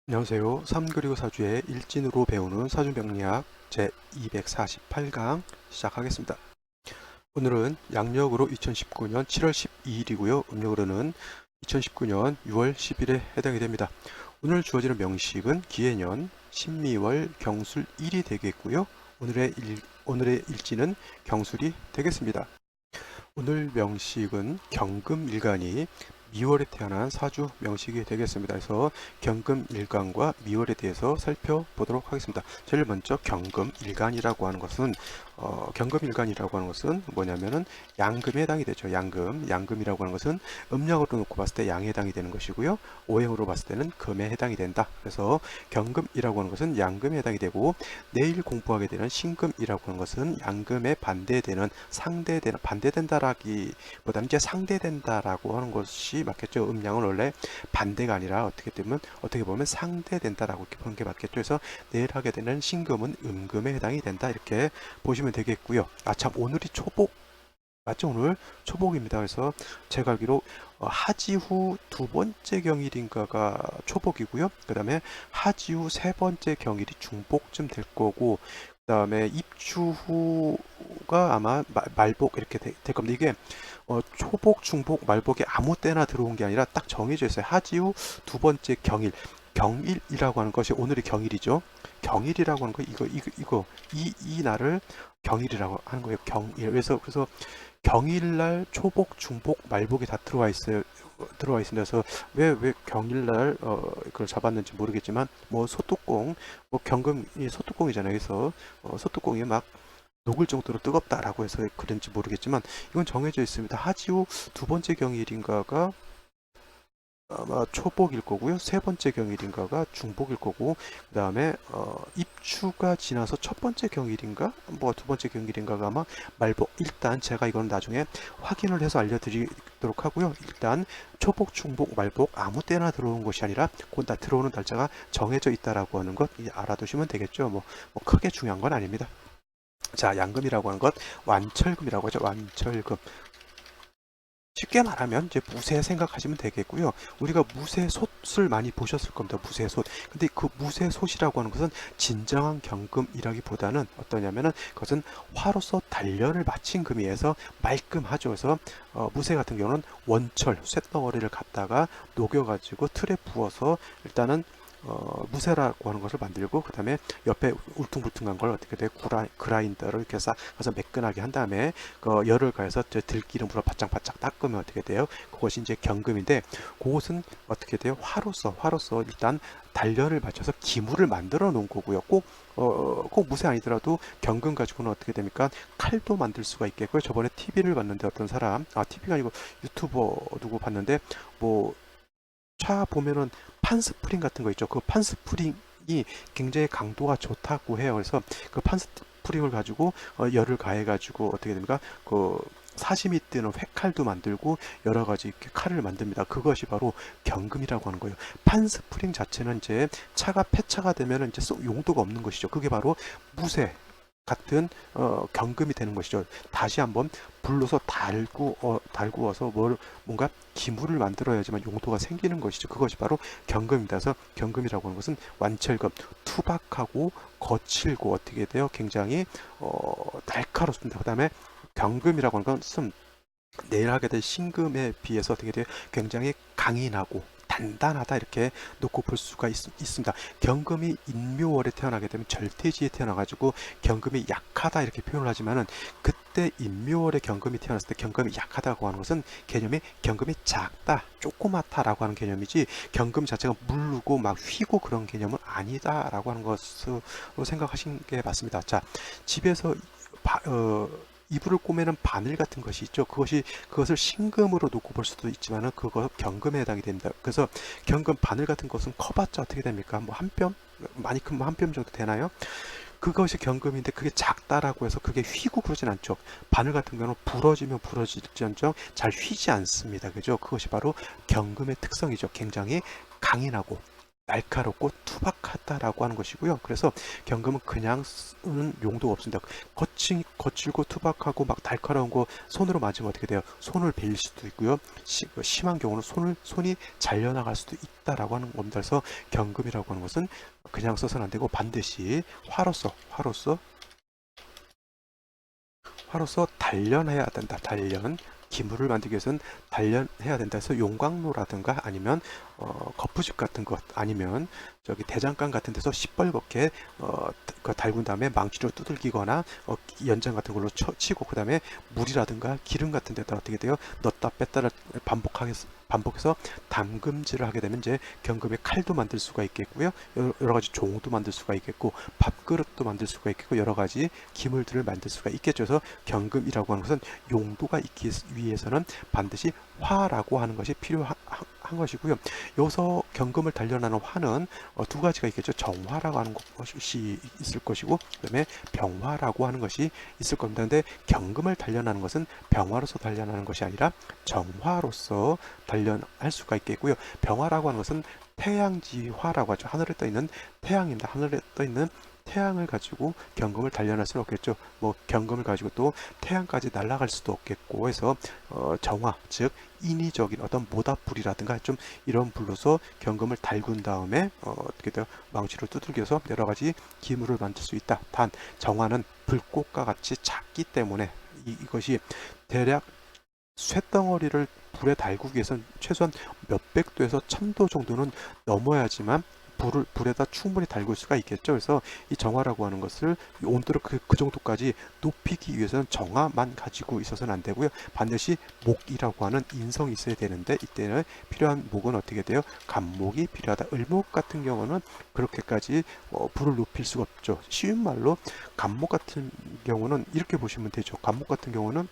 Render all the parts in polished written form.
안녕하세요. 3 그리고 4주의 일진으로 배우는 사주명리학 제248강 시작하겠습니다. 오늘은 양력으로 2019년 7월 12일이고요. 음력으로는 2019년 6월 10일에 해당이 됩니다. 오늘 주어지는 명식은 기해년, 신미월, 경술일이 되겠고요. 오늘의 일지는 경술이 되겠습니다. 오늘 명식은 경금일간이 미월에 태어난 사주 명식이 되겠습니다. 그래서 경금일간과 미월에 대해서 살펴보도록 하겠습니다. 제일 먼저 경금일간이라고 하는 것은 경금일간이라고 하는 것은 뭐냐면은 양금에 해당이 되죠. 양금이라고 하는 것은 음력으로 놓고 봤을 때 양에 해당이 되는 것이고요. 오행으로 봤을 때는 금에 해당이 된다. 그래서 경금이라고 하는 것은 양금에 해당이 되고, 내일 공부하게 되는 신금이라고 하는 것은 양금에 반대되는 반대된다라기보다는 이제 상대된다라고 하는 것이 맞겠죠. 음양은 원래 반대가 아니라 어떻게 보면 상대된다라고 이렇게 보는 게 맞겠죠. 그래서 내일 하게 되는 신금은 음금에 해당이 된다, 이렇게 보시면 되겠고요. 참, 오늘이 초복 맞죠? 오늘 초복입니다. 그래서 제가 알기로 하지후 두 번째 경일인가가 초복이고요. 그 다음에 하지후 세 번째 경일이 중복쯤 될 거고, 그 다음에 입추 후가 아마 말복 이렇게 될 겁니다. 이게 초복, 중복, 말복이 아무 때나 들어온 게 아니라 딱 정해져 있어요. 하지후 두 번째 경일. 경일이라고 하는 것이 오늘이 경일이죠. 경일이라고 하는 거, 이 날을 경일이라고 하는 거예요. 경일. 그래서 경일날 초복, 중복, 말복이 다 들어와 있어요. 들어와 있습니다. 그래서 왜 경일날 그걸 잡았는지 모르겠지만, 뭐 소뚜껑, 뭐 경금이 소뚜껑이잖아요. 그래서 소뚜껑이 막 녹을 정도로 뜨겁다라고 해서 그런지 모르겠지만, 이건 정해져 있습니다. 하지후 두 번째 경일인가가 아마 초복일 거고요. 세 번째 경일인가가 중복일 거고, 그 다음에 입추가 지나서 첫 번째 경일인가 뭐 두 번째 경일인가가 아마 말복. 일단 제가 이건 나중에 확인을 해서 알려드리도록 하고요. 일단 초복, 중복, 말복 아무 때나 들어오는 것이 아니라 곧 다 들어오는 날짜가 정해져 있다라고 하는 것 알아두시면 되겠죠. 뭐 크게 중요한 건 아닙니다. 자, 양금이라고 하는 것 완철금이라고 하죠. 완철금. 쉽게 말하면 이제 무쇠 생각하시면 되겠고요. 우리가 무쇠솥을 많이 보셨을 겁니다. 무쇠솥. 근데 그 무쇠솥이라고 하는 것은 진정한 경금이라기보다는 어떠냐면은, 그것은 화로서 단련을 마친 금이어서 말끔하죠. 그래서 무쇠 같은 경우는 원철 쇳덩어리를 갖다가 녹여가지고 틀에 부어서 일단은 무쇠라고 하는 것을 만들고, 그 다음에 옆에 울퉁불퉁한 걸 어떻게 돼 그라인더를 이렇게 싹가서 매끈하게 한 다음에 열을 가해서 들기름으로 바짝바짝 닦으면 어떻게 돼요? 그것이 이제 경금인데, 그것은 어떻게 돼요? 화로서 일단 단련을 맞춰서 기물을 만들어 놓은 거고요. 꼭 무쇠 아니더라도 경금 가지고는 어떻게 됩니까? 칼도 만들 수가 있겠고요. 저번에 TV를 봤는데 어떤 사람, TV가 아니고 유튜버 누구 봤는데, 뭐 차 보면은 판스프링 같은 거 있죠. 그 판스프링이 굉장히 강도가 좋다고 해요. 그래서 그 판스프링을 가지고 열을 가해 가지고 어떻게 됩니까? 그 사시미 뜨는 회칼도 만들고 여러 가지 이렇게 칼을 만듭니다. 그것이 바로 경금이라고 하는 거예요. 판스프링 자체는 이제 차가 폐차가 되면 이제 쏙 용도가 없는 것이죠. 그게 바로 무쇠 같은 경금이 되는 것이죠. 다시 한번 불로서 달구어서 뭔가 기물을 만들어야지만 용도가 생기는 것이죠. 그것이 바로 경금입니다. 그래서 경금이라고 하는 것은 완철금, 투박하고 거칠고 어떻게 돼요? 굉장히 날카롭습니다. 그 다음에 경금이라고 하는 것은 내일 하게 될 신금에 비해서 어떻게 돼요? 굉장히 강인하고 단단하다, 이렇게 놓고 볼 수가 있습니다. 경금이 인묘월에 태어나게 되면 절대지에 태어나가지고 경금이 약하다 이렇게 표현을 하지만은, 그때 인묘월에 경금이 태어났을 때 경금이 약하다고 하는 것은 개념이 경금이 작다, 조그맣다라고 하는 개념이지, 경금 자체가 무르고 막 휘고 그런 개념은 아니다라고 하는 것으로 생각하신 게 맞습니다. 자, 집에서 이불을 꼬매는 바늘 같은 것이 있죠. 그것을 신금으로 놓고 볼 수도 있지만은 그거 경금에 해당이 됩니다. 그래서 경금 바늘 같은 것은 커봤자 어떻게 됩니까? 뭐 한 뼘? 많이 크면 한 뼘 정도 되나요? 그것이 경금인데 그게 작다라고 해서 그게 휘고 그러진 않죠. 바늘 같은 경우는 부러지면 부러질지언정 잘 휘지 않습니다. 그죠? 그것이 바로 경금의 특성이죠. 굉장히 강인하고 날카롭고 투박하다라고 하는 것이고요. 그래서 경금은 그냥 쓰는 용도가 없습니다. 거칠고 투박하고 막 날카로운 거 손으로 만지면 어떻게 돼요? 손을 베일 수도 있고요. 심한 경우는 손이 잘려나갈 수도 있다라고 하는 겁니다. 그래서 경금이라고 하는 것은 그냥 써서는 안 되고 반드시 화로서 단련해야 된다. 단련. 기물을 만들기 위해서는 단련해야 된다 해서 용광로라든가 아니면 거푸집 같은 것 아니면 저기 대장간 같은 데서 시뻘겋게 그 달군 다음에 망치로 두들기거나 연장 같은 걸로 치고 그 다음에 물이라든가 기름 같은 데다 어떻게 돼요? 넣었다 뺐다를 반복해서 담금질을 하게 되면 이제 경금의 칼도 만들 수가 있겠고요. 여러 가지 종도 만들 수가 있겠고 밥그릇도 만들 수가 있겠고 여러 가지 기물들을 만들 수가 있겠죠. 그래서 경금이라고 하는 것은 용도가 있기 위해서는 반드시 화라고 하는 것이 필요한 것이고요. 여기서 경금을 단련하는 화는 두 가지가 있겠죠. 정화라고 하는 것이 있을 것이고 그다음에 병화라고 하는 것이 있을 겁니다. 근데 경금을 단련하는 것은 병화로서 단련하는 것이 아니라 정화로서 단련할 수가 있겠고요. 병화라고 하는 것은 태양지화라고 하죠. 하늘에 떠 있는 태양입니다. 하늘에 떠 있는 태양을 가지고 경금을 단련할 수는 없겠죠. 뭐 경금을 가지고 또 태양까지 날아갈 수도 없겠고 해서 정화 즉 인위적인 어떤 모닥불이라든가 좀 이런 불로서 경금을 달군 다음에 어떻게 돼요? 망치로 두들겨서 여러 가지 기물을 만들 수 있다. 단 정화는 불꽃과 같이 작기 때문에 이것이 대략 쇳덩어리를 불에 달구기 위해서는 최소한 몇백 도에서 1000도 정도는 넘어야지만 불에다 충분히 달굴 수가 있겠죠. 그래서 이 정화라고 하는 것을 온도를 그 정도까지 높이기 위해서는 정화만 가지고 있어서는 안 되고요. 반드시 목이라고 하는 인성이 있어야 되는데 이때는 필요한 목은 어떻게 돼요? 간목이 필요하다. 을목 같은 경우는 그렇게까지 불을 높일 수가 없죠. 쉬운 말로 간목 같은 경우는 이렇게 보시면 되죠. 간목 같은 경우는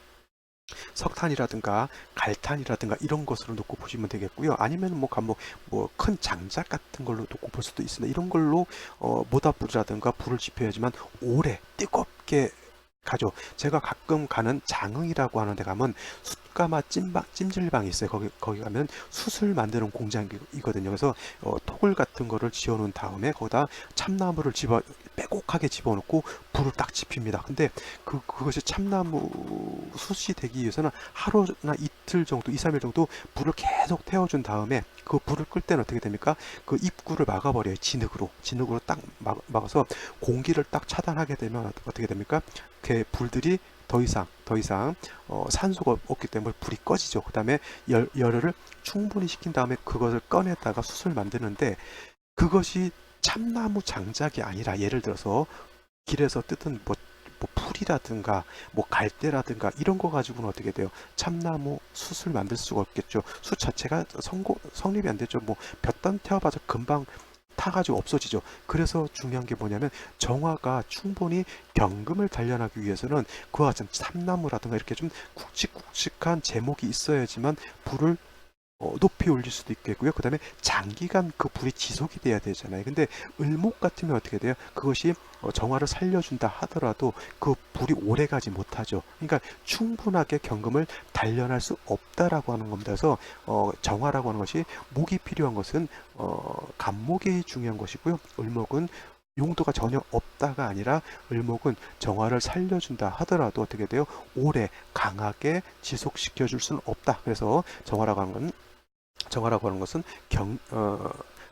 석탄이라든가 갈탄이라든가 이런 것으로 놓고 보시면 되겠고요. 아니면 뭐 감목 뭐 큰 장작 같은 걸로 놓고 볼 수도 있습니다. 이런 걸로 모닥불이라든가 불을 지펴야지만 오래 뜨겁게 가죠. 제가 가끔 가는 장흥이라고 하는 데 가면 숯가마 찜질방이 있어요. 거기 가면 숯을 만드는 공장이거든요. 그래서 톡을 같은 거를 지어 놓은 다음에 거기다 참나무를 빼곡하게 집어넣고 불을 딱 지핍니다. 근데 그것이 참나무 숯이 되기 위해서는 하루나 이틀 정도, 2, 3일 정도 불을 계속 태워준 다음에 그 불을 끌 때는 어떻게 됩니까? 그 입구를 막아버려요. 진흙으로 딱 막아서 공기를 딱 차단하게 되면 어떻게 됩니까? 그 불들이 더 이상 산소가 없기 때문에 불이 꺼지죠. 그 다음에 열을 충분히 식힌 다음에 그것을 꺼내다가 숯을 만드는데 그것이 참나무 장작이 아니라 예를 들어서 길에서 뜯은 뭐 풀이라든가 뭐 갈대라든가 이런 거 가지고는 어떻게 돼요? 참나무 숯을 만들 수가 없겠죠. 숯 자체가 성립이 안 되죠. 뭐 볕단 태워봐서 금방 타가지고 없어지죠. 그래서 중요한 게 뭐냐면 정화가 충분히 경금을 단련하기 위해서는 그와 같은 참나무라든가 이렇게 좀 굵직굵직한 제목이 있어야지만 불을 높이 올릴 수도 있겠고요. 그 다음에 장기간 그 불이 지속이 돼야 되잖아요. 근데 을목 같으면 어떻게 돼요? 그것이 정화를 살려준다 하더라도 그 불이 오래 가지 못하죠. 그러니까 충분하게 경금을 단련할 수 없다라고 하는 겁니다. 그래서 정화라고 하는 것이 목이 필요한 것은 간목이 중요한 것이고요. 을목은 용도가 전혀 없다가 아니라 을목은 정화를 살려준다 하더라도 어떻게 돼요? 오래 강하게 지속시켜 줄 수는 없다. 그래서 정화라고 하는 것은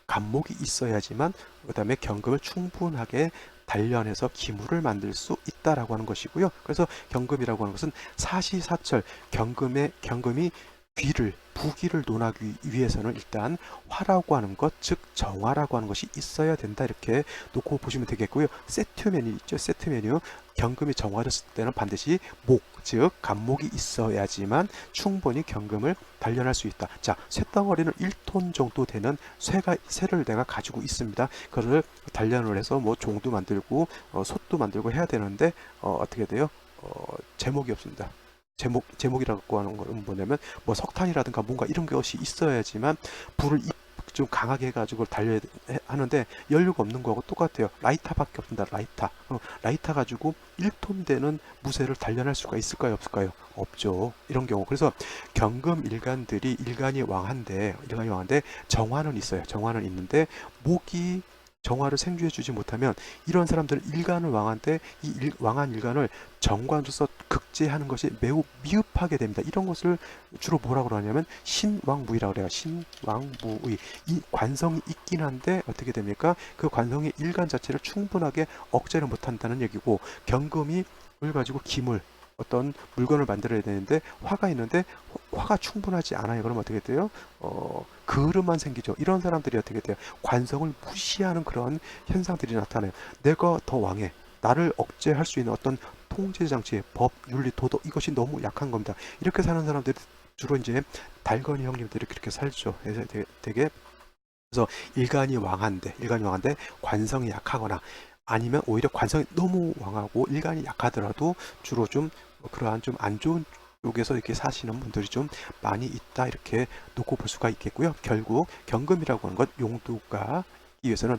간목이 있어야지만 그 다음에 경금을 충분하게 단련해서 기물을 만들 수 있다라고 하는 것이고요. 그래서 경금이라고 하는 것은 사시사철 경금이 부귀를 논하기 위해서는 일단 화라고 하는 것, 즉 정화라고 하는 것이 있어야 된다 이렇게 놓고 보시면 되겠고요. 세트 메뉴 있죠. 세트 메뉴 경금이 정화를 쓸 때는 반드시 목, 즉 간목이 있어야지만 충분히 경금을 단련할 수 있다. 자, 쇳덩어리는 1톤 정도 되는 쇠를 내가 가지고 있습니다. 그걸 단련을 해서 뭐 종도 만들고 솥도 만들고 해야 되는데 어떻게 돼요? 제목이 없습니다. 제목이라고 하는 건 뭐냐면 뭐 석탄이라든가 뭔가 이런 것이 있어야지만 불을 좀 강하게 해가지고 달려야 하는데 연료가 없는 거하고 똑같아요. 라이터밖에 없습니다. 라이터. 라이터 가지고 1톤 되는 무쇠를 단련할 수가 있을까요? 없을까요? 없죠. 이런 경우. 그래서 경금 일간들이 일간이 왕한데 정화는 있어요. 정화는 있는데 목이 정화를 생주해 주지 못하면 이런 사람들은 일간을 왕한데 왕한 일간을 정관으로서 극제하는 것이 매우 미흡하게 됩니다. 이런 것을 주로 뭐라고 그러냐면 신왕무의라고 그래요. 신왕무의. 이 관성이 있긴 한데 어떻게 됩니까? 그 관성의 일간 자체를 충분하게 억제를 못한다는 얘기고, 경금이 을 가지고 기물 어떤 물건을 만들어야 되는데 화가 있는데 화가 충분하지 않아요. 그러면 어떻게 돼요? 그릇만 생기죠. 이런 사람들이 어떻게 돼요? 관성을 무시하는 그런 현상들이 나타나요. 내가 더 왕해. 나를 억제할 수 있는 어떤 통제 장치, 법, 윤리, 도덕 이것이 너무 약한 겁니다. 이렇게 사는 사람들이 주로 이제 달건이 형님들이 그렇게 살죠. 그래서 되게 그래서 일간이 왕한데 관성이 약하거나 아니면 오히려 관성이 너무 왕하고 일간이 약하더라도 주로 좀 그러한 좀 안 좋은 쪽에서 이렇게 사시는 분들이 좀 많이 있다, 이렇게 놓고 볼 수가 있겠고요. 결국 경금이라고 하는 것, 용도가 이 위해서는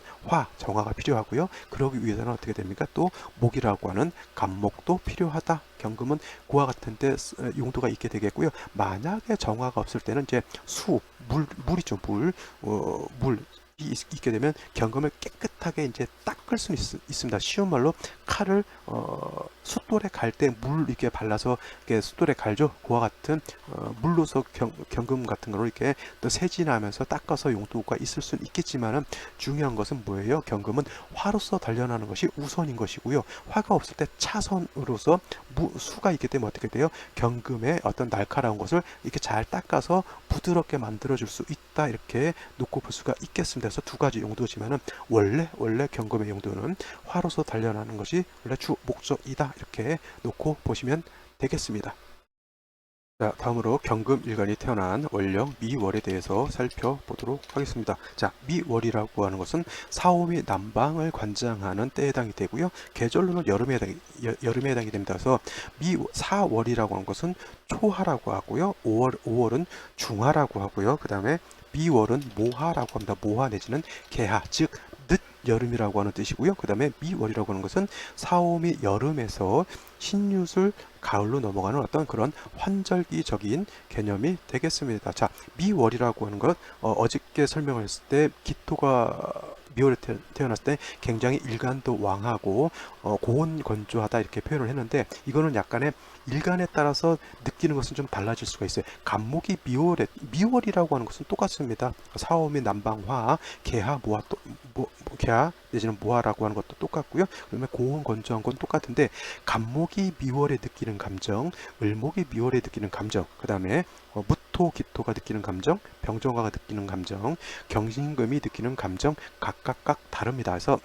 정화가 필요하고요. 그러기 위해서는 어떻게 됩니까? 또 목이라고 하는 간목도 필요하다. 경금은 고와 같은데 용도가 있게 되겠고요. 만약에 정화가 없을 때는 이제 물이죠. 물이 있게 되면 경금을 깨끗하게 이제 닦을 수 있습니다. 쉬운 말로 칼을 숫돌에 갈 때 물 이렇게 발라서 이렇게 숫돌에 갈죠. 그와 같은 물로서 경금 같은 거로 이렇게 또 세진하면서 닦아서 용도가 있을 수는 있겠지만은 중요한 것은 뭐예요? 경금은 화로서 단련하는 것이 우선인 것이고요. 화가 없을 때 차선으로서 수가 있기 때문에 어떻게 돼요? 경금의 어떤 날카로운 것을 이렇게 잘 닦아서 부드럽게 만들어 줄 수 있다, 이렇게 놓고 볼 수가 있겠습니다. 그래서 두 가지 용도지만은 원래 경금의 용도는 화로서 단련하는 것이 원래 주 목적이다, 이렇게 놓고 보시면 되겠습니다. 자, 다음으로 경금 일간이 태어난 월령 미월에 대해서 살펴보도록 하겠습니다. 자, 미월이라고 하는 것은 사오미 남방을 관장하는 때에 해당이 되고요. 계절로는 여름에 해당이 됩니다. 그래서 사월이라고 하는 것은 초하라고 하고요. 5월은 중하라고 하고요. 그 다음에 미월은 모하라고 합니다. 모하 내지는 개하, 즉 늦 여름이라고 하는 뜻이고요. 그 다음에 미월이라고 하는 것은 사오미 여름에서 신유술 가을로 넘어가는 어떤 그런 환절기적인 개념이 되겠습니다. 자, 미월이라고 하는 것, 어저께 설명을 했을 때 기토가 미월에 태어났을 때 굉장히 일간도 왕하고 고온건조하다, 이렇게 표현을 했는데, 이거는 약간의 일간에 따라서 느끼는 것은 좀 달라질 수가 있어요. 간목이 미월이라고 하는 것은 똑같습니다. 사오미 남방화, 개하, 모하, 개하 내지는 모하라고 하는 것도 똑같고요. 그다음에 고온 건조한 건 똑같은데, 간목이 미월에 느끼는 감정, 을목이 미월에 느끼는 감정, 그 다음에 무토, 기토가 느끼는 감정, 병정화가 느끼는 감정, 경신금이 느끼는 감정 각각 다릅니다. 그래서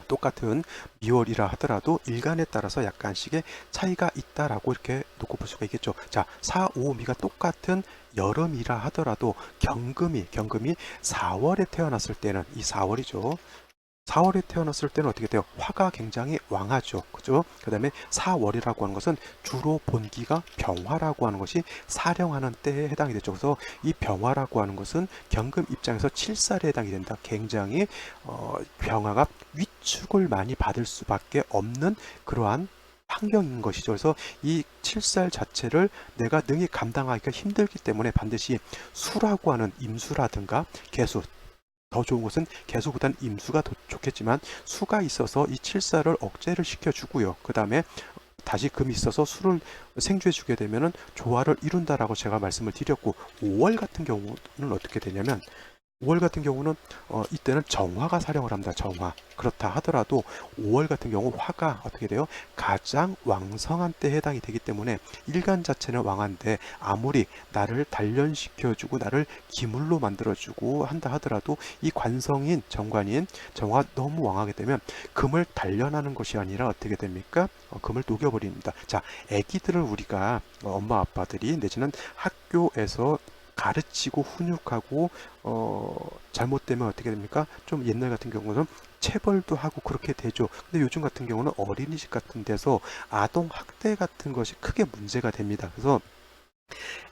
똑같은 미월이라 하더라도 일간에 따라서 약간씩의 차이가 있다라고 이렇게 놓고 볼 수가 있겠죠. 자, 4, 5, 미가 똑같은 여름이라 하더라도 경금이 4월에 태어났을 때는, 이 4월이죠. 4월에 태어났을 때는 어떻게 돼요? 화가 굉장히 왕하죠. 그죠? 그 다음에 4월이라고 하는 것은 주로 본기가 병화라고 하는 것이 사령하는 때에 해당이 되죠. 그래서 이 병화라고 하는 것은 경금 입장에서 칠살에 해당이 된다. 굉장히 병화가 위축을 많이 받을 수밖에 없는 그러한 환경인 것이죠. 그래서 이 칠살 자체를 내가 능히 감당하기가 힘들기 때문에 반드시 수라고 하는 임수라든가 개수, 더 좋은 것은 개수보단 임수가 더 좋겠지만 수가 있어서 이 칠살을 억제를 시켜주고요. 그 다음에 다시 금이 있어서 수를 생주해주게 되면은 조화를 이룬다라고 제가 말씀을 드렸고, 5월 같은 경우는 어떻게 되냐면, 5월 같은 경우는 이때는 정화가 사령을 합니다. 정화. 그렇다 하더라도 5월 같은 경우 화가 어떻게 돼요? 가장 왕성한 때에 해당이 되기 때문에 일간 자체는 왕한데 아무리 나를 단련시켜주고 나를 기물로 만들어주고 한다 하더라도 이 관성인 정관인 정화가 너무 왕하게 되면 금을 단련하는 것이 아니라 어떻게 됩니까? 금을 녹여버립니다. 자, 애기들을 우리가 엄마 아빠들이 내지는 학교에서 가르치고 훈육하고 잘못되면 어떻게 됩니까? 좀 옛날 같은 경우는 체벌도 하고 그렇게 되죠. 근데 요즘 같은 경우는 어린이집 같은 데서 아동 학대 같은 것이 크게 문제가 됩니다. 그래서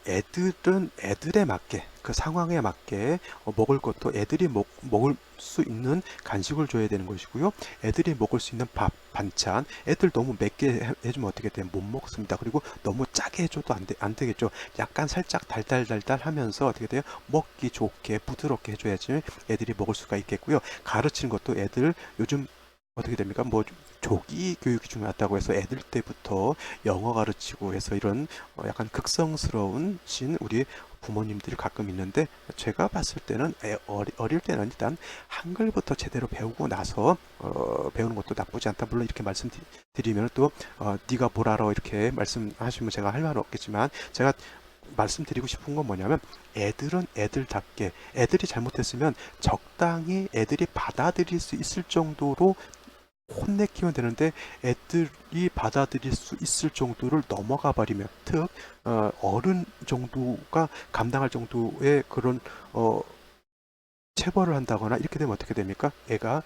애들은 애들에 맞게 그 상황에 맞게 먹을 것도 애들이 먹을 수 있는 간식을 줘야 되는 것이고요. 애들이 먹을 수 있는 밥, 반찬, 애들 너무 맵게 해주면 어떻게 돼요? 못 먹습니다. 그리고 너무 짜게 해줘도 안 되겠죠. 약간 살짝 달달달달 하면서 어떻게 돼요? 먹기 좋게 부드럽게 해줘야지 애들이 먹을 수가 있겠고요. 가르치는 것도 애들 요즘 어떻게 됩니까? 뭐 조기 교육이 중요하다고 해서 애들 때부터 영어 가르치고 해서 이런 약간 극성스러운 신 우리 부모님들이 가끔 있는데 제가 봤을 때는 어릴 때는 일단 한글부터 제대로 배우고 나서 배우는 것도 나쁘지 않다. 물론 이렇게 말씀드리면 또 네가 뭘 알아 이렇게 말씀하시면 제가 할 말은 없겠지만 제가 말씀드리고 싶은 건 뭐냐면 애들은 애들답게 애들이 잘못했으면 적당히 애들이 받아들일 수 있을 정도로 혼내키면 되는데 애들이 받아들일 수 있을 정도를 넘어가 버리면 어른 정도가 감당할 정도의 그런 어, 체벌을 한다거나 이렇게 되면 어떻게 됩니까? 애가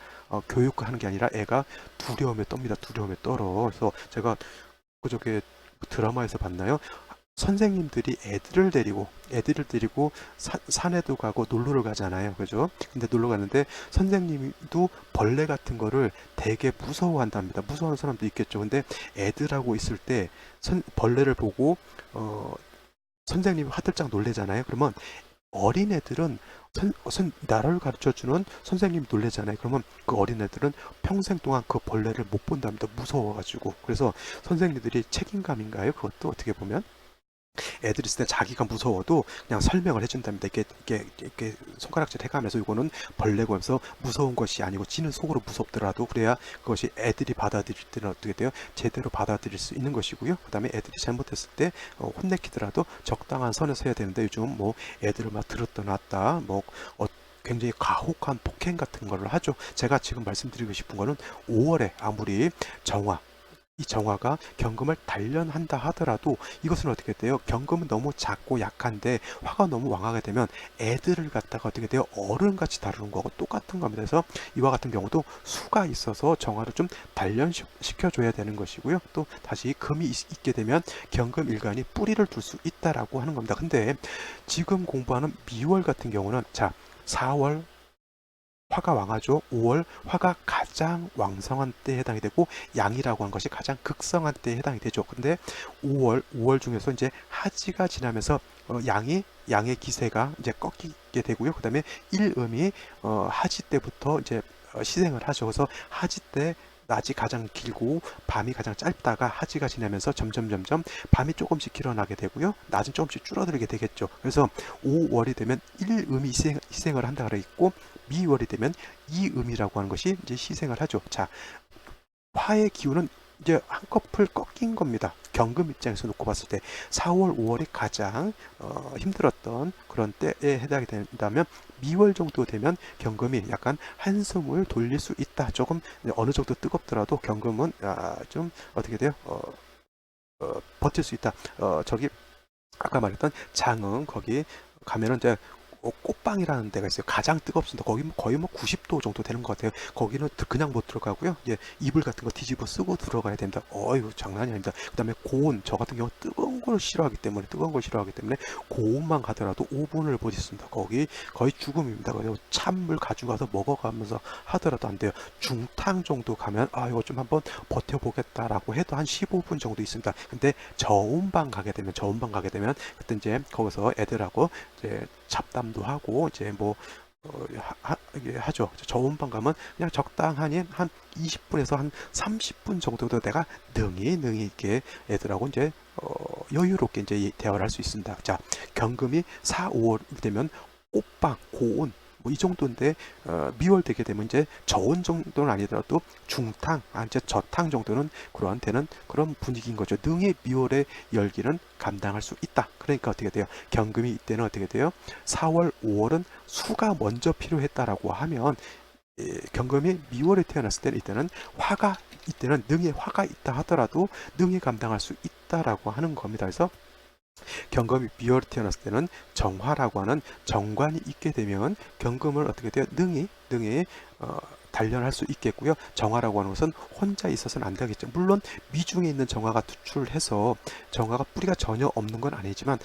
교육하는 게 아니라 애가 두려움에 떱니다. 두려움에 떨어. 그래서 제가 그저께 드라마에서 봤나요? 선생님들이 애들을 데리고 산에도 가고 놀러를 가잖아요. 그죠? 근데 놀러 가는데 선생님도 벌레 같은 거를 되게 무서워한답니다. 무서워하는 사람도 있겠죠. 근데 애들하고 있을 때 벌레를 보고 어, 선생님이 화들짝 놀래잖아요. 그러면 어린애들은 나를 가르쳐주는 선생님이 놀래잖아요. 그러면 그 어린애들은 평생 동안 그 벌레를 못 본답니다. 무서워가지고. 그래서 선생님들이 책임감인가요? 그것도 어떻게 보면? 애들 있을 때 자기가 무서워도 그냥 설명을 해준답니다. 이렇게 손가락질 해가면서 이거는 벌레고 하면서 무서운 것이 아니고 지는 속으로 무섭더라도 그래야 그것이 애들이 받아들일 때는 어떻게 돼요? 제대로 받아들일 수 있는 것이고요. 그 다음에 애들이 잘못했을 때 혼내키더라도 적당한 선에 서야 되는데 요즘 뭐 애들을 막 들었다 놨다 뭐 굉장히 가혹한 폭행 같은 거를 하죠. 제가 지금 말씀드리고 싶은 거는 5월에 아무리 정화 이 정화가 경금을 단련한다 하더라도 이것은 어떻게 돼요? 경금은 너무 작고 약한데 화가 너무 왕하게 되면 애들을 갖다가 어떻게 돼요? 어른같이 다루는 거하고 똑같은 겁니다. 그래서 이와 같은 경우도 수가 있어서 정화를 좀 단련시켜줘야 되는 것이고요. 또 다시 금이 있게 되면 경금 일간이 뿌리를 둘 수 있다라고 하는 겁니다. 근데 지금 공부하는 미월 같은 경우는 자 4월 화가 왕하죠. 5월 화가 가장 왕성한 때에 해당이 되고 양이라고 하는 것이 가장 극성한 때에 해당이 되죠. 근데 5월 중에서 이제 하지가 지나면서 양의 기세가 이제 꺾이게 되고요. 그다음에 일음이 하지 때부터 이제 시생을 하죠. 그래서 하지 때 낮이 가장 길고 밤이 가장 짧다가 하지가 지나면서 점점 밤이 조금씩 길어나게 되고요. 낮은 조금씩 줄어들게 되겠죠. 그래서 5월이 되면 1음이 희생을 한다 그래 있고 미월이 되면 2음이라고 하는 것이 이제 희생을 하죠. 자, 화의 기운은 이제 한꺼풀 꺾인 겁니다. 경금 입장에서 놓고 봤을 때 4월, 5월이 가장 힘들었던 그런 때에 해당이 된다면 미월 정도 되면 경금이 약간 한숨을 돌릴 수 있다. 조금 어느 정도 뜨겁더라도 경금은 좀 어떻게 돼요? 버틸 수 있다. 저기 아까 말했던 장흥 거기 가면은 이제 꽃방이라는 데가 있어요. 가장 뜨겁습니다. 거기 거의 뭐 90도 정도 되는 것 같아요. 거기는 그냥 못 들어가고요. 예, 이불 같은 거 뒤집어 쓰고 들어가야 됩니다. 어이구 장난이 아닙니다. 그다음에 고온 저 같은 경우 뜨거운 걸 싫어하기 때문에 고온만 가더라도 5분을 못 있습니다. 거기 거의 죽음입니다. 그래서 찬물 가져가서 먹어가면서 하더라도 안 돼요. 중탕 정도 가면 이거 좀 한번 버텨보겠다라고 해도 한 15분 정도 있습니다. 근데 저온방 가게 되면 그때 이제 거기서 애들하고 이제 잡담도 하고 이제 뭐 이게 하죠. 저온방 가면 그냥 적당하니 한 20분에서 한 30분 정도도 내가 능히 있게 애들하고 이제 여유롭게 이제 대화를 할 수 있습니다. 자, 경금이 4, 5월 되면 꽃방, 고온 뭐 이 정도인데 미월 되게 되면 이제 저온 정도는 아니더라도 중탕, 이제 저탕 정도는 그러한 되는 그런 분위기인 거죠. 능히 미월의 열기는 감당할 수 있다. 그러니까 어떻게 돼요? 경금이 이때는 어떻게 돼요? 4월, 5월은 수가 먼저 필요했다라고 하면 경금이 미월에 태어났을 때는 이때는 능히 화가 있다 하더라도 능히 감당할 수 있다라고 하는 겁니다. 그래서 경금이 비월에 태어났을 때는 정화라고 하는 정관이 있게 되면 경금을 어떻게 돼요? 능히 단련할 수 있겠고요. 정화라고 하는 것은 혼자 있어서는 안 되겠죠. 물론 미중에 있는 정화가 투출해서 정화가 뿌리가 전혀 없는 건 아니지만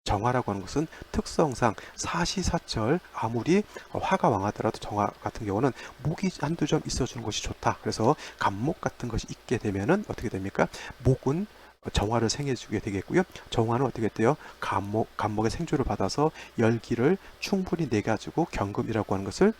정화라고 하는 것은 특성상 사시사철 아무리 화가 왕하더라도 정화 같은 경우는 목이 한두 점 있어주는 것이 좋다. 그래서 간목 같은 것이 있게 되면은 어떻게 됩니까? 목은 정화를 생해주게 되겠고요. 정화는 어떻게 돼요? 간목의 생주를 받아서 열기를 충분히 내 가지고 경금이라고 하는 것을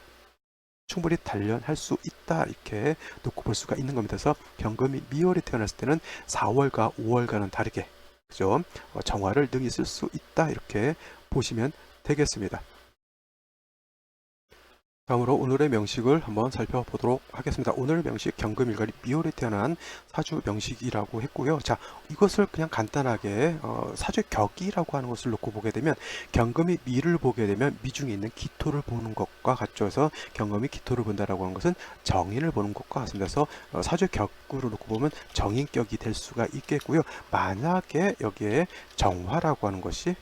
충분히 단련할 수 있다, 이렇게 놓고 볼 수가 있는 겁니다. 그래서 경금이 미월에 태어났을 때는 4월과 5월과는 다르게, 그죠? 정화를 능히 쓸 수 있다, 이렇게 보시면 되겠습니다. 다음으로 오늘의 명식을 한번 살펴보도록 하겠습니다. 오늘 명식 경금일간이 미월에 태어난 사주 명식이라고 했고요. 자, 이것을 그냥 간단하게 사주 격이라고 하는 것을 놓고 보게 되면 경금이 미를 보게 되면 미 중에 있는 기토를 보는 것과 같죠. 그래서 경금이 기토를 본다라고 하는 것은 정인을 보는 것과 같습니다. 그래서 사주 격으로 놓고 보면 정인격이 될 수가 있겠고요. 만약에 여기에 정화라고 하는 것이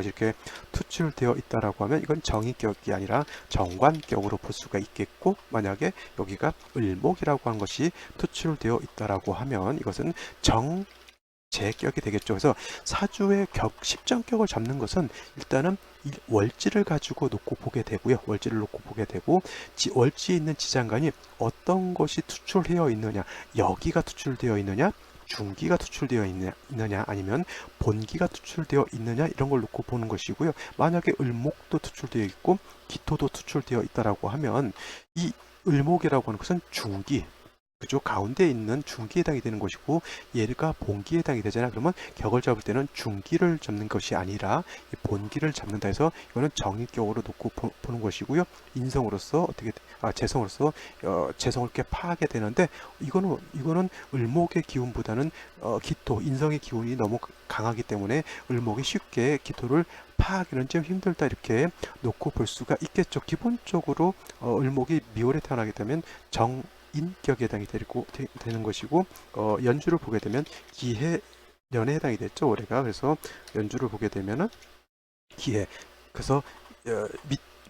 이렇게 투출되어 있다라고 하면 이건 정인격이 아니라 정관격으로 볼 수가 있겠고, 만약에 여기가 을목이라고 하는 것이 투출되어 있다라고 하면 이것은 정제격이 되겠죠. 그래서 사주의 십정격을 잡는 것은 일단은 월지를 가지고 놓고 보게 되고요. 월지를 놓고 보게 되고, 월지에 있는 지장간이 어떤 것이 투출되어 있느냐, 여기가 투출되어 있느냐, 중기가 투출되어 있느냐 아니면 본기가 투출되어 있느냐, 이런 걸 놓고 보는 것이고요. 만약에 을목도 투출되어 있고 기토도 투출되어 있다라고 하면 이 을목이라고 하는 것은 중기, 그죠? 가운데 있는 중기에 해당이 되는 것이고 얘가 본기에 해당이 되잖아요. 그러면 격을 잡을 때는 중기를 잡는 것이 아니라 본기를 잡는다 해서 이거는 정인격으로 놓고 보는 것이고요. 인성으로서 재성으로서 재성을 이렇게 파하게 되는데, 이거는 을목의 기운보다는 기토, 인성의 기운이 너무 강하기 때문에 을목이 쉽게 기토를 파하기는 좀 힘들다, 이렇게 놓고 볼 수가 있겠죠. 기본적으로 을목이 미월에 태어나게 되면 인격에 해당이 되는 것이고, 연주를 보게 되면 기해 년에 해당이 됐죠, 올해가. 그래서 연주를 보게 되면은 기해, 그래서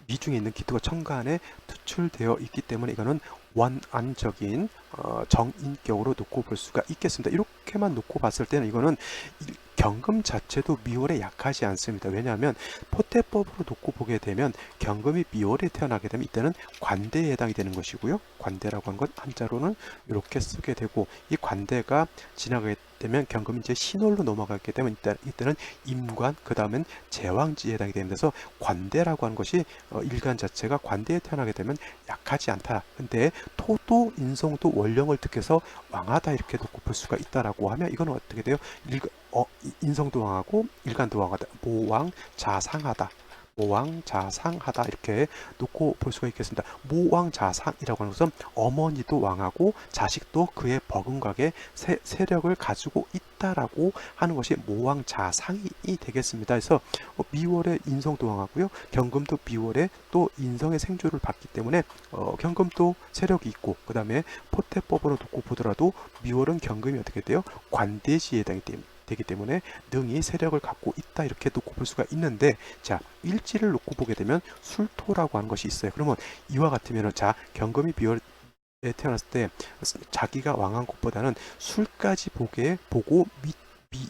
미중에 있는 기토가 천간에 투출되어 있기 때문에 이거는 원안적인 정인격으로 놓고 볼 수가 있겠습니다. 이렇게만 놓고 봤을 때는 이거는 경금 자체도 미월에 약하지 않습니다. 왜냐하면 포태법으로 놓고 보게 되면 경금이 미월에 태어나게 되면 이때는 관대에 해당이 되는 것이고요. 관대라고 하는 건 한자로는 이렇게 쓰게 되고, 이 관대가 지나가게 되면 경금이 이제 신월로 넘어가게 되면 이때는 임관, 그 다음엔 제왕지에 해당이 됩니다. 그래서 관대라고 하는 것이 일간 자체가 관대에 태어나게 되면 약하지 않다. 근데 토도 인성도 원령을 득해서 왕하다, 이렇게 놓고 볼 수가 있다라고 하면 이건 어떻게 돼요? 인성도 왕하고 일간도 왕하다, 모왕자상하다, 모왕자상하다, 이렇게 놓고 볼 수가 있겠습니다. 모왕자상이라고 하는 것은 어머니도 왕하고 자식도 그의 버금가게 세력을 가지고 있다라고 하는 것이 모왕자상이 되겠습니다. 그래서 미월에 인성도 왕하고요, 경금도 미월에 또 인성의 생주를 받기 때문에 경금도 세력이 있고, 그 다음에 포태법으로 놓고 보더라도 미월은 경금이 어떻게 돼요? 관대지에 해당이 되기 때문에 능히 세력을 갖고 있다, 이렇게 놓고 볼 수가 있는데, 자, 일지를 놓고 보게 되면 술토라고 하는 것이 있어요. 그러면 이와 같으면, 자, 경금이 비월에 태어났을 때 자기가 왕한 것보다는 술까지 보고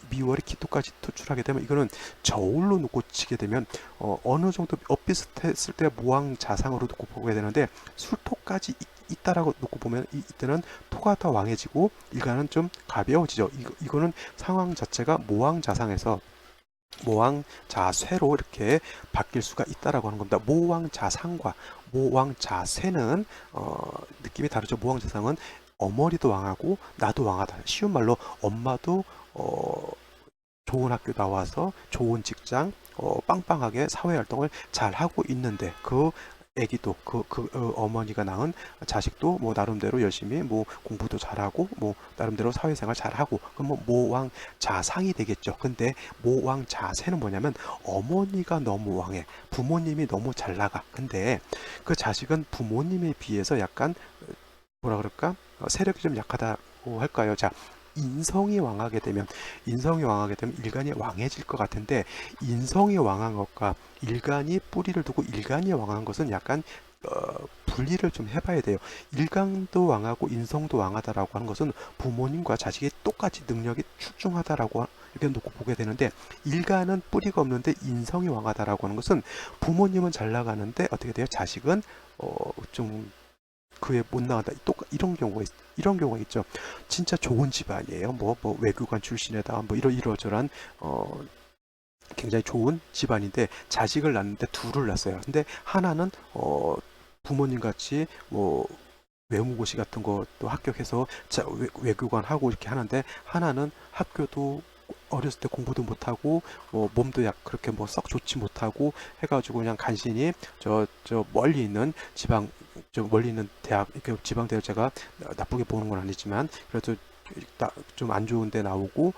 미월에 기토까지 투출하게 되면 이거는 저울로 놓고 치게 되면 어느 정도 엇비슷했을 때 모왕자상으로 놓고 보게 되는데, 술토까지 있다라고 놓고 보면 이때는 토가 더 왕해지고 일간은 좀 가벼워지죠. 이거는 상황 자체가 모왕자상에서 모왕자쇠로 이렇게 바뀔 수가 있다라고 하는 겁니다. 모왕자상과 모왕자쇠는 느낌이 다르죠. 모왕자상은 어머니도 왕하고 나도 왕하다. 쉬운 말로 엄마도 좋은 학교 나와서 좋은 직장, 빵빵하게 사회활동을 잘 하고 있는데 그 애기도 어머니가 낳은 자식도 뭐 나름대로 열심히 뭐 공부도 잘하고 뭐 나름대로 사회생활 잘하고, 그럼 뭐 모왕자상이 되겠죠. 근데 모왕자세는 뭐냐면 어머니가 너무 왕해, 부모님이 너무 잘 나가. 근데 그 자식은 부모님에 비해서 약간 뭐라 그럴까, 세력이 좀 약하다고 할까요? 자, 인성이 왕하게 되면 일간이 왕해질 것 같은데, 인성이 왕한 것과 일간이 뿌리를 두고 일간이 왕한 것은 약간 분리를 좀 해봐야 돼요. 일간도 왕하고 인성도 왕하다라고 하는 것은 부모님과 자식이 똑같이 능력이 출중하다라고 이렇게 놓고 보게 되는데, 일간은 뿌리가 없는데 인성이 왕하다라고 하는 것은 부모님은 잘 나가는데 어떻게 돼요? 자식은 좀 그에 못 나간다. 이런 경우가 있죠. 진짜 좋은 집안이에요. 뭐 외교관 출신에다 뭐 이러저런 굉장히 좋은 집안인데 자식을 낳는데 둘을 낳았어요. 근데 하나는 부모님 같이 뭐 외무고시 같은 것도 합격해서 외교관 하고 이렇게 하는데, 하나는 학교도 어렸을 때 공부도 못하고 몸도 그렇게 뭐 썩 좋지 못하고 해가지고 그냥 간신히 저 멀리 있는 멀리 있는 대학, 이렇게 지방 대학, 제가 나쁘게 보는 건 아니지만 그래도 좀 안 좋은 데 나오고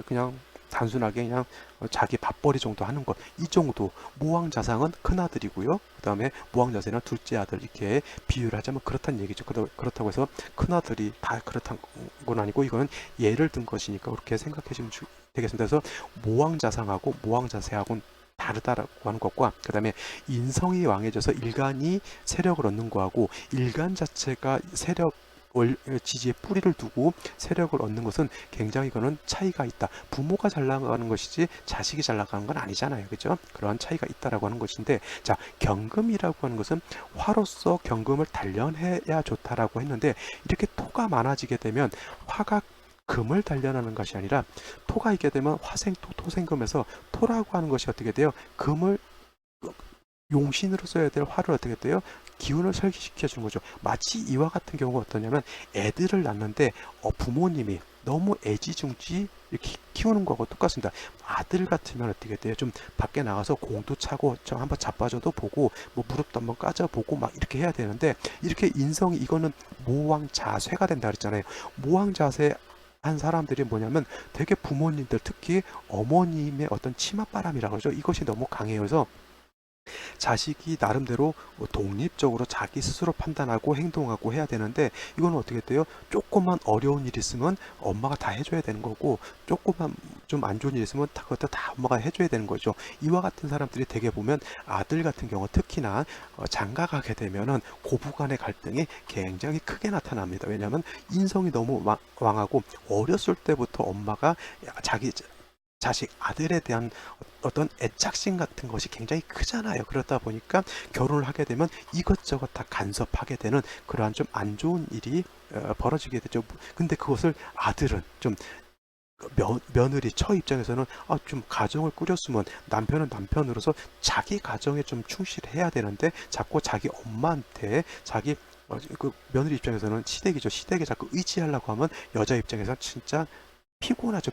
그냥 단순하게 그냥 자기 밥벌이 정도 하는 것, 이 정도. 모왕자상은 큰아들이고요. 그 다음에 모왕자세는 둘째 아들, 이렇게 비유를 하자면 그렇다는 얘기죠. 그렇다고 해서 큰아들이 다 그렇다는 건 아니고, 이거는 예를 든 것이니까 그렇게 생각하시면 되겠습니다. 그래서 모왕자상하고 모왕자세하고는 다르다라고 하는 것과, 그 다음에 인성이 왕해져서 일간이 세력을 얻는 거하고, 일간 자체가 지지에 뿌리를 두고 세력을 얻는 것은 굉장히 그거는 차이가 있다. 부모가 잘 나가는 것이지 자식이 잘 나가는 건 아니잖아요. 그죠? 그러한 차이가 있다라고 하는 것인데, 자, 경금이라고 하는 것은 화로서 경금을 단련해야 좋다라고 했는데, 이렇게 토가 많아지게 되면 화가 금을 단련하는 것이 아니라 토가 있게 되면 화생토, 토생금에서 토라고 하는 것이 어떻게 돼요? 금을 용신으로 써야 될 화를 어떻게 돼요? 기운을 설기시켜 주는 거죠. 마치 이와 같은 경우가 어떠냐면, 애들을 낳는데 부모님이 너무 애지중지 이렇게 키우는 거하고 똑같습니다. 아들 같으면 어떻게 돼요? 좀 밖에 나가서 공도 차고 좀 한번 자빠져도 보고 뭐 무릎도 한번 까져보고 막 이렇게 해야 되는데, 이렇게 인성이, 이거는 모왕자쇠가 된다 그랬잖아요. 모왕자쇠 한 사람들이 뭐냐면 되게 부모님들, 특히 어머님의 어떤 치맛바람이라고 그러죠. 이것이 너무 강해요. 그래서 자식이 나름대로 독립적으로 자기 스스로 판단하고 행동하고 해야 되는데, 이건 어떻게 돼요? 조금만 어려운 일 있으면 엄마가 다 해줘야 되는 거고, 조금만 좀 안 좋은 일 있으면 그것도 다 엄마가 해줘야 되는 거죠. 이와 같은 사람들이 되게 보면, 아들 같은 경우 특히나 장가 가게 되면은 고부간의 갈등이 굉장히 크게 나타납니다. 왜냐하면 인성이 너무 왕하고, 어렸을 때부터 엄마가 자기 자식 아들에 대한 어떤 애착심 같은 것이 굉장히 크잖아요. 그러다 보니까 결혼을 하게 되면 이것저것 다 간섭하게 되는 그러한 좀 안 좋은 일이 벌어지게 되죠. 근데 그것을 아들은 좀, 며느리 처 입장에서는 좀 가정을 꾸렸으면, 남편은 남편으로서 자기 가정에 좀 충실해야 되는데 자꾸 자기 엄마한테 그 며느리 입장에서는 시댁이죠. 시댁에 자꾸 의지하려고 하면 여자 입장에서 진짜 피곤하죠.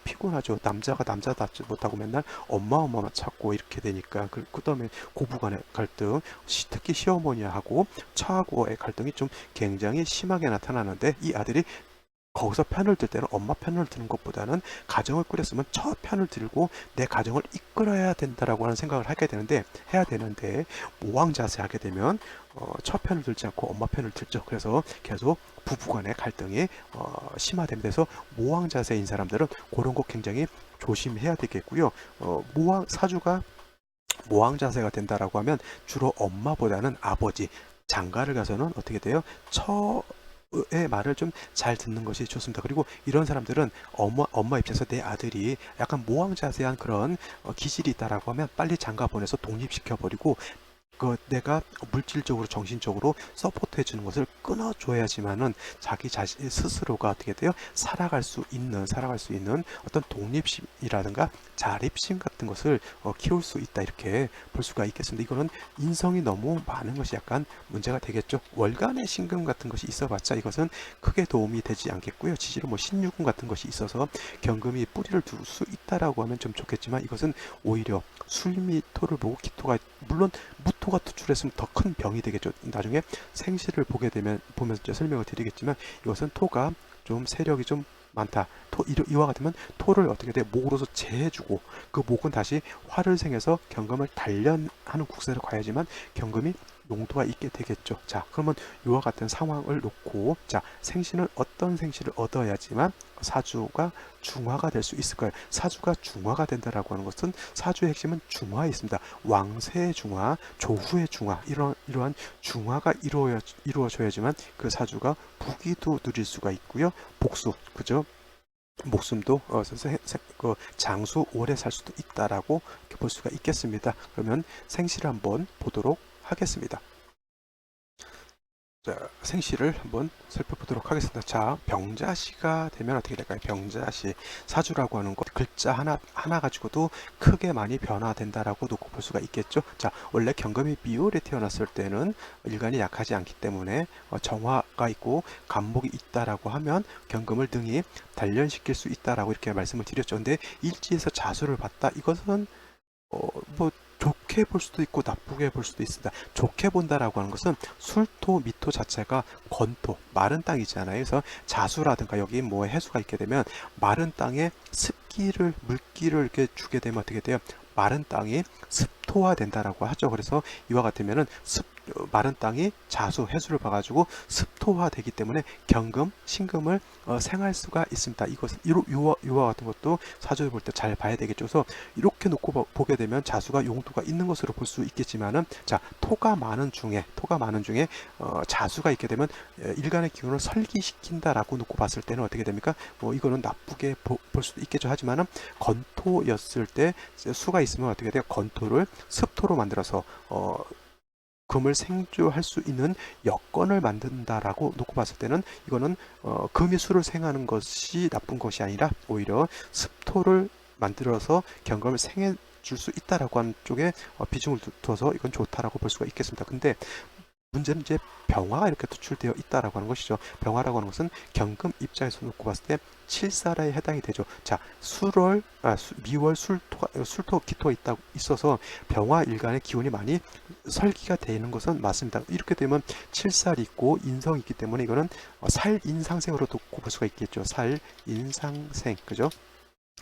남자가 남자답지 못하고 맨날 엄마만 찾고 이렇게 되니까. 그다음에 고부간의 갈등, 특히 시어머니하고 처하고의 갈등이 좀 굉장히 심하게 나타나는데, 이 아들이 거기서 편을 들 때는 엄마 편을 드는 것보다는 가정을 꾸렸으면 저 편을 들고 내 가정을 이끌어야 된다라고 하는 생각을 해야 되는데, 모왕자세 하게 되면 저 편을 들지 않고 엄마 편을 들죠. 그래서 계속 부부간의 갈등이 심화됩니다. 그래서 모왕자세인 사람들은 그런 거 굉장히 조심해야 되겠고요. 사주가 모왕자세가 된다라고 하면 주로 엄마보다는 아버지, 장가를 가서는 어떻게 돼요? 의 말을 좀 잘 듣는 것이 좋습니다. 그리고 이런 사람들은 엄마 입장에서 내 아들이 약간 모왕자세한 그런 기질이 있다라고 하면 빨리 장가 보내서 독립시켜 버리고, 내가 물질적으로 정신적으로 서포트해 주는 것을 끊어줘야지만은 자기 자신 스스로가 어떻게 돼요? 살아갈 수 있는 어떤 독립심이라든가 자립심 같은 것을 키울 수 있다, 이렇게 볼 수가 있겠습니다. 이거는 인성이 너무 많은 것이 약간 문제가 되겠죠. 월간의 신금 같은 것이 있어봤자 이것은 크게 도움이 되지 않겠고요. 지지로 뭐 신유금 같은 것이 있어서 경금이 뿌리를 둘 수 있다라고 하면 좀 좋겠지만, 이것은 오히려 술미토를 보고 기토가, 물론 무토가 투출했으면 더 큰 병이 되겠죠. 나중에 생시를 보면서 설명을 드리겠지만, 이것은 토가 좀 세력이 좀 많다. 이와 같으면 토를 어떻게 돼? 목으로서 재해주고, 그 목은 다시 화를 생해서 경금을 단련하는 국세로 가야지만 경금이 용도가 있게 되겠죠. 자, 그러면 이와 같은 상황을 놓고, 자, 생시는 어떤 생시를 얻어야지만 사주가 중화가 될 수 있을 거예요. 사주가 중화가 된다라고 하는 것은 사주의 핵심은 중화에 있습니다. 왕세의 중화, 조후의 중화, 이러한 중화가 이루어져야지만 그 사주가 부귀도 누릴 수가 있고요. 복수, 그죠? 목숨도 장수 오래 살 수도 있다라고 볼 수가 있겠습니다. 그러면 생시를 한번 보도록 하겠습니다. 자, 생시를 한번 살펴보도록 하겠습니다. 자, 병자시가 되면 어떻게 될까요? 병자시, 사주라고 하는 것, 글자 하나 가지고도 크게 많이 변화된다라고 놓고 볼 수가 있겠죠. 자, 원래 경금이 비율에 태어났을 때는 일간이 약하지 않기 때문에 정화가 있고 간목이 있다라고 하면 경금을 등이 단련시킬 수 있다라고 이렇게 말씀을 드렸죠. 근데 일지에서 자수를 봤다. 이것은 뭐 좋게 볼 수도 있고 나쁘게 볼 수도 있습니다. 좋게 본다라고 하는 것은 술토, 미토 자체가 건토, 마른 땅이잖아요. 그래서 자수라든가 여기 뭐 해수가 있게 되면 마른 땅에 습기를, 물기를 이렇게 주게 되면 어떻게 돼요? 마른 땅이 습토화 된다라고 하죠. 그래서 이와 같으면은 마른 땅이 자수, 해수를 봐가지고 습토화 되기 때문에 경금, 신금을 생할 수가 있습니다. 이것은 이와 같은 것도 사주를 볼 때 잘 봐야 되겠죠. 그래서 이렇게 놓고 보게 되면 자수가 용도가 있는 것으로 볼 수 있겠지만은, 자, 토가 많은 중에 자수가 있게 되면 일간의 기운을 설기시킨다라고 놓고 봤을 때는 어떻게 됩니까? 뭐 이거는 나쁘게 볼 수도 있겠죠. 하지만은 건토였을 때 수가 있으면 어떻게 돼요? 건토를 습토로 만들어서 금을 생조할 수 있는 여건을 만든다라고 놓고 봤을 때는 이거는 금이 수를 생하는 것이 나쁜 것이 아니라 오히려 습토를 만들어서 경금을 생해 줄 수 있다라고 하는 쪽에 비중을 둬서 이건 좋다라고 볼 수가 있겠습니다. 근데 문제는 이제 병화가 이렇게 투출되어 있다라고 하는 것이죠. 병화라고 하는 것은 경금 입장에서 놓고 봤을 때 칠사라에 해당이 되죠. 자, 미월 술토 기토가 있어서 병화 일간의 기운이 많이 설기가 되는 것은 맞습니다. 이렇게 되면 칠살이 있고 인성이 있기 때문에 이거는 살인상생으로 놓고 볼 수가 있겠죠. 살인상생, 그죠?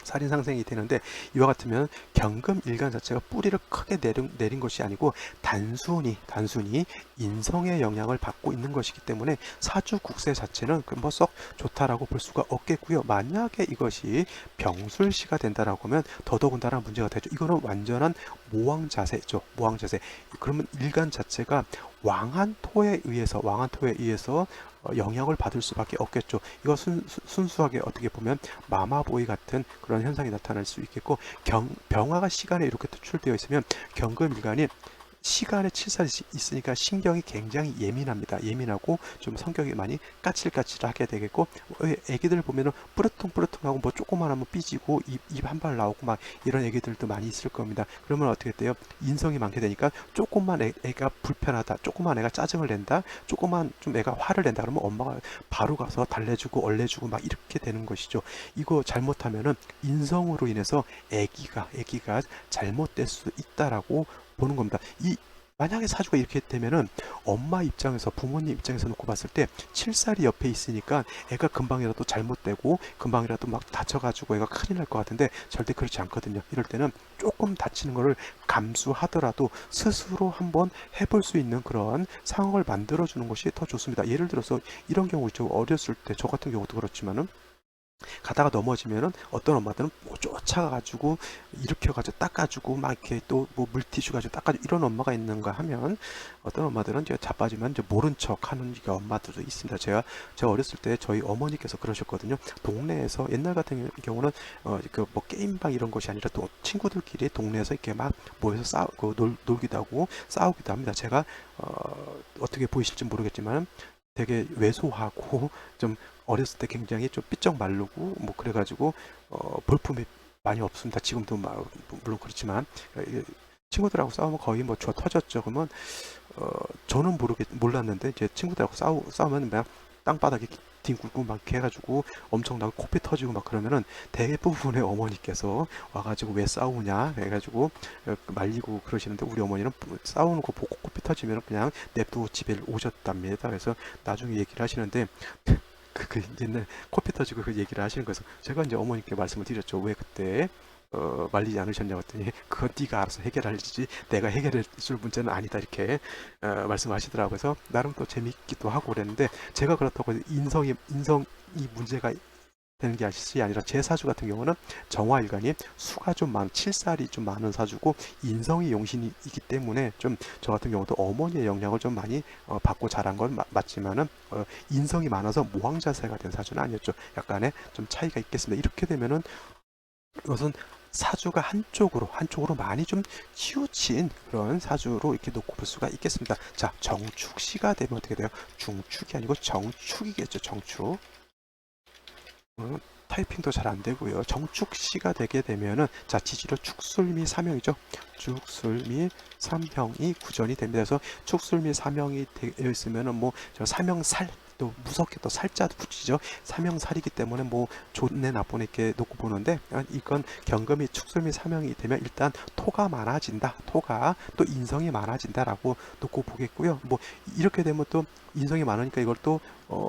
살인 상생이 되는데, 이와 같으면 경금 일간 자체가 뿌리를 크게 내린 것이 아니고 단순히 인성의 영향을 받고 있는 것이기 때문에 사주 국세 자체는 뭐 썩 좋다라고 볼 수가 없겠고요. 만약에 이것이 병술시가 된다라고 하면 더더군다나 문제가 되죠. 이거는 완전한 모왕 자세죠. 모왕 자세. 그러면 일간 자체가 왕한 토에 의해서 영향을 받을 수밖에 없겠죠. 이거 순수하게 어떻게 보면 마마보이 같은 그런 현상이 나타날 수 있겠고, 병화가 시간에 이렇게 투출되어 있으면 경금일간이 시간에 칠살이 있으니까 신경이 굉장히 예민합니다. 예민하고 좀 성격이 많이 까칠까칠하게 되겠고, 애기들 보면은 뿌르퉁뿌르퉁하고 뭐 조그만 하면 삐지고 입 한 발 나오고 막 이런 애기들도 많이 있을 겁니다. 그러면 어떻게 돼요? 인성이 많게 되니까 조금만 애가 불편하다, 조그만 애가 짜증을 낸다, 조그만 좀 애가 화를 낸다 그러면 엄마가 바로 가서 달래주고 얼레주고 막 이렇게 되는 것이죠. 이거 잘못하면은 인성으로 인해서 애기가 잘못될 수 있다라고 보는 겁니다. 만약에 사주가 이렇게 되면은 엄마 입장에서, 부모님 입장에서 놓고 봤을 때 칠살이 옆에 있으니까 애가 금방이라도 잘못되고 금방이라도 막 다쳐가지고 애가 큰일 날 것 같은데 절대 그렇지 않거든요. 이럴 때는 조금 다치는 거를 감수하더라도 스스로 한번 해볼 수 있는 그런 상황을 만들어주는 것이 더 좋습니다. 예를 들어서 이런 경우 있죠. 어렸을 때 저 같은 경우도 그렇지만은 가다가 넘어지면은 어떤 엄마들은 뭐 쫓아가지고 일으켜가지고 닦아주고 막 이렇게 또 뭐 물티슈 가지고 닦아주고 이런 엄마가 있는가 하면, 어떤 엄마들은 이제 자빠지면 이제 모른 척 하는 엄마들도 있습니다. 제가 어렸을 때 저희 어머니께서 그러셨거든요. 동네에서 옛날 같은 경우는 그 뭐 게임방 이런 것이 아니라 또 친구들끼리 동네에서 이렇게 막 모여서 놀기도 하고 싸우기도 합니다. 제가 어떻게 보이실지 모르겠지만 되게 왜소하고 좀 어렸을 때 굉장히 좀 삐쩍 마르고 뭐 그래가지고 볼품이 많이 없습니다. 지금도 물론 그렇지만 친구들하고 싸우면 거의 뭐 저 터졌죠. 그러면 저는 몰랐는데 이제 친구들하고 싸우면 그냥 땅바닥에 뒹굴고 막 해가지고 엄청나게 코피 터지고 막 그러면은 대부분의 어머니께서 와가지고 왜 싸우냐 해가지고 말리고 그러시는데, 우리 어머니는 싸우는 거 보고 코피 터지면 그냥 냅두고 집에 오셨답니다. 그래서 나중에 얘기를 하시는데 그 옛날 코피 터지고 그 얘기를 하시는 거에서 제가 이제 어머니께 말씀을 드렸죠. 왜 그때 말리지 않으셨냐고 했더니 그건 네가 알아서 해결할지 내가 해결해 줄 문제는 아니다 이렇게 말씀하시더라고요. 그래서 나름 또 재밌기도 하고 그랬는데 제가 그렇다고 해서 인성이 문제가 되는 게 아니라 제 사주 같은 경우는 정화일간이 수가 좀 칠살이 좀 많은 사주고 인성이 용신이기 때문에 좀 저 같은 경우도 어머니의 영향을 좀 많이 받고 자란 건 맞지만은 인성이 많아서 모황자세가 된 사주는 아니었죠. 약간의 좀 차이가 있겠습니다. 이렇게 되면은 이것은 사주가 한쪽으로 많이 좀 치우친 그런 사주로 이렇게 놓고 볼 수가 있겠습니다. 자, 정축시가 되면 어떻게 돼요? 중축이 아니고 정축이겠죠. 정축. 타이핑도 잘 안 되고요. 정축시가 되게 되면은 자, 지지로 축술미 사명이죠. 축술미 삼형이 구전이 됩니다. 그래서 축술미 사명이 되어 있으면은 뭐 저 사명살 또 무섭게 또 살자도 붙이죠. 사명살이기 때문에 뭐 좋네 나쁘네 이렇게 놓고 보는데 이건 경금이 축술미 사명이 되면 일단 토가 많아진다. 토가 또 인성이 많아진다라고 놓고 보겠고요. 뭐 이렇게 되면 또 인성이 많으니까 이걸 또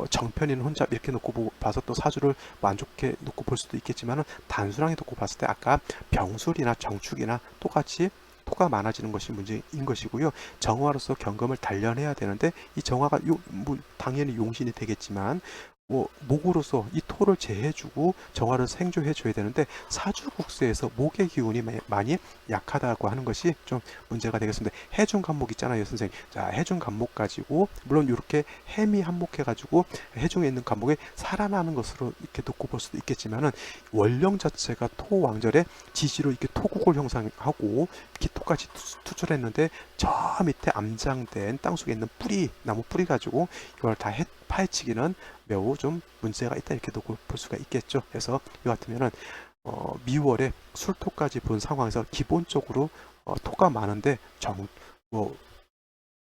정편인 혼잡 이렇게 놓고 봐서 또 사주를 안 좋게 놓고 볼 수도 있겠지만은 단순하게 놓고 봤을 때 아까 병술이나 정축이나 똑같이 토가 많아지는 것이 문제인 것이고요. 정화로서 경금을 단련해야 되는데 이 정화가 뭐 당연히 용신이 되겠지만 뭐 목으로서 이 토를 제해주고 정화를 생조해줘야 되는데 사주국수에서 목의 기운이 많이 약하다고 하는 것이 좀 문제가 되겠습니다. 해중 간목 있잖아요, 선생님. 자, 해중 간목 가지고 물론 이렇게 해미 한목해가지고 해중에 있는 간목이 살아나는 것으로 이렇게 놓고 볼 수도 있겠지만은 원령 자체가 토왕절에 지지로 이렇게 토국을 형성하고 기토까지 투출했는데 저 밑에 암장된 땅속에 있는 뿌리, 나무 뿌리 가지고 이걸 다 파헤치기는 매우 좀 문제가 있다 이렇게 놓고 볼 수가 있겠죠. 그래서 이 같으면은 미월에 술토까지 본 상황에서 기본적으로 토가 많은데 뭐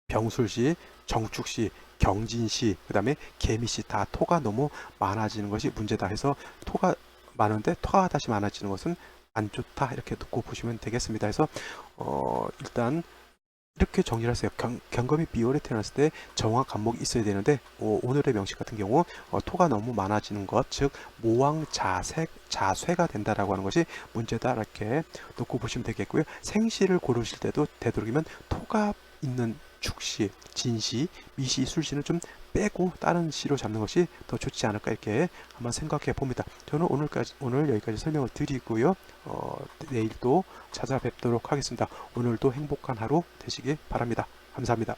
병술시, 정축시, 경진시, 그다음에 개미시 다 토가 너무 많아지는 것이 문제다 해서 토가 많은데 토가 다시 많아지는 것은 안 좋다 이렇게 놓고 보시면 되겠습니다. 그래서 일단 이렇게 정리를 하세요. 경금이 비월에 태어났을 때 정화 간목이 있어야 되는데 오늘의 명식 같은 경우 토가 너무 많아지는 것, 즉 모왕 자쇠가 된다라고 하는 것이 문제다 이렇게 놓고 보시면 되겠고요. 생시를 고르실 때도 되도록이면 토가 있는 축시, 진시, 미시, 술시는 좀 빼고 다른 시로 잡는 것이 더 좋지 않을까 이렇게 한번 생각해 봅니다. 저는 오늘 여기까지 설명을 드리고요. 내일 또 찾아뵙도록 하겠습니다. 오늘도 행복한 하루 되시길 바랍니다. 감사합니다.